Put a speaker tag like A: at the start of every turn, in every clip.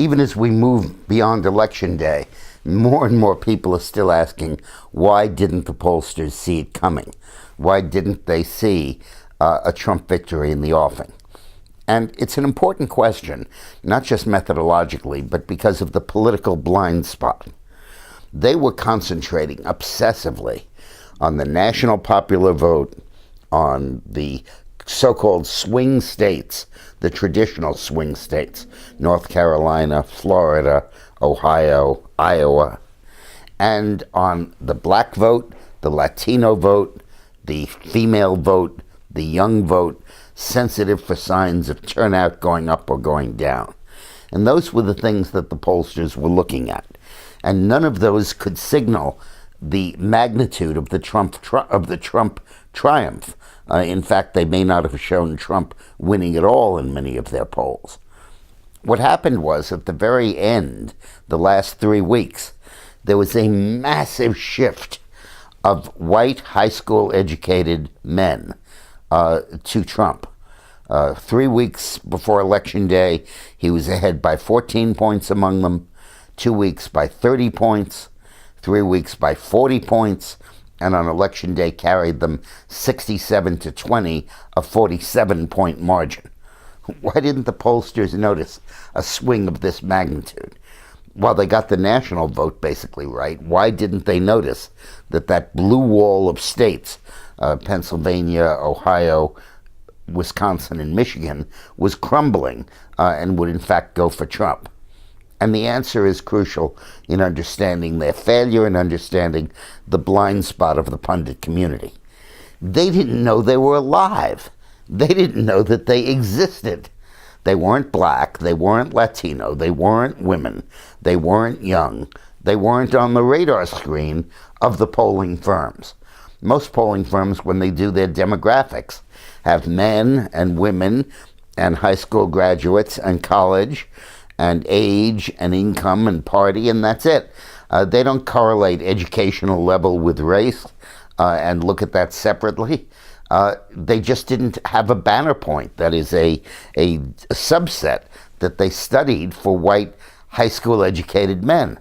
A: Even as we move beyond Election Day, more and more people are still asking, why didn't the pollsters see it coming? Why didn't they see a Trump victory in the offing? And it's an important question, not just methodologically, but because of the political blind spot. They were concentrating obsessively on the national popular vote, on the so-called swing states, the traditional swing states, North Carolina, Florida, Ohio, Iowa, and on the black vote, the Latino vote, the female vote, the young vote, sensitive for signs of turnout going up or going down. And those were the things that the pollsters were looking at. And none of those could signal the magnitude of the Trump triumph. In fact, they may not have shown Trump winning at all in many of their polls. What happened was, at the very end, the last 3 weeks, there was a massive shift of white high school educated men to Trump. 3 weeks before Election Day, he was ahead by 14 points among them, 2 weeks by 30 points, 3 weeks by 40 points, and on Election Day carried them 67-20, a 47-point margin. Why didn't the pollsters notice a swing of this magnitude? While they got the national vote basically right, why didn't they notice that that blue wall of states, Pennsylvania, Ohio, Wisconsin, and Michigan, was crumbling and would in fact go for Trump? And the answer is crucial in understanding their failure and understanding the blind spot of the pundit community. They didn't know they were alive. They didn't know that they existed. They weren't black, they weren't Latino, they weren't women, they weren't young, they weren't on the radar screen of the polling firms. Most polling firms, when they do their demographics, have men and women and high school graduates and college and age and income and party, and that's it. They don't correlate educational level with race and look at that separately. They just didn't have a banner point, that is a subset that they studied for white high school educated men.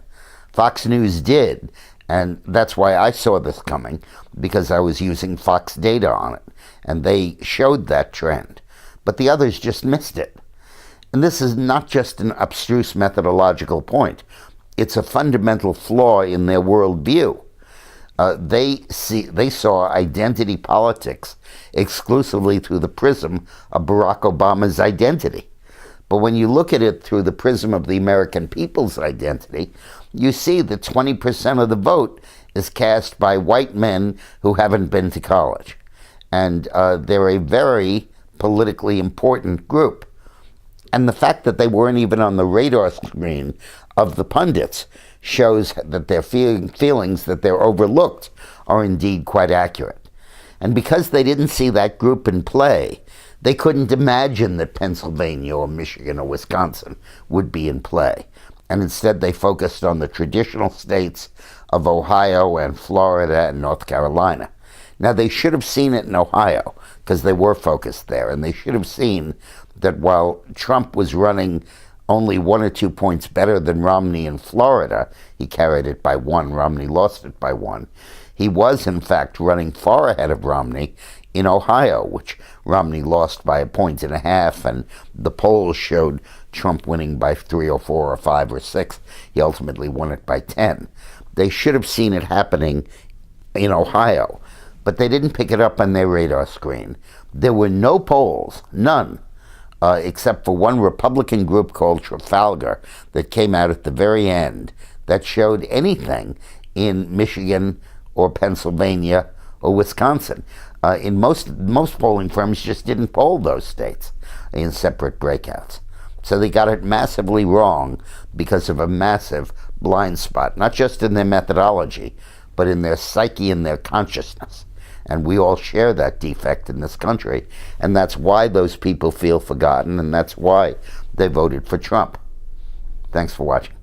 A: Fox News did, and that's why I saw this coming, because I was using Fox data on it, and they showed that trend. But the others just missed it. And this is not just an abstruse methodological point. It's a fundamental flaw in their worldview. They saw identity politics exclusively through the prism of Barack Obama's identity. But when you look at it through the prism of the American people's identity, you see that 20% of the vote is cast by white men who haven't been to college. And they're a very politically important group. And the fact that they weren't even on the radar screen of the pundits shows that their feelings that they're overlooked are indeed quite accurate. And because they didn't see that group in play, they couldn't imagine that Pennsylvania or Michigan or Wisconsin would be in play. And instead they focused on the traditional states of Ohio and Florida and North Carolina. Now, they should have seen it in Ohio, because they were focused there, and they should have seen that while Trump was running only 1 or 2 points better than Romney in Florida, he carried it by 1, Romney lost it by 1, he was in fact running far ahead of Romney in Ohio, which Romney lost by 1.5 points, and the polls showed Trump winning by 3 or 4 or 5 or 6. He ultimately won it by 10. They should have seen it happening in Ohio, but they didn't pick it up on their radar screen. There were no polls, none, except for one Republican group called Trafalgar that came out at the very end that showed anything in Michigan or Pennsylvania or Wisconsin. In most polling firms just didn't poll those states in separate breakouts. So they got it massively wrong because of a massive blind spot, not just in their methodology, but in their psyche and their consciousness. And we all share that defect in this country, and that's why those people feel forgotten, and that's why they voted for Trump. Thanks for watching.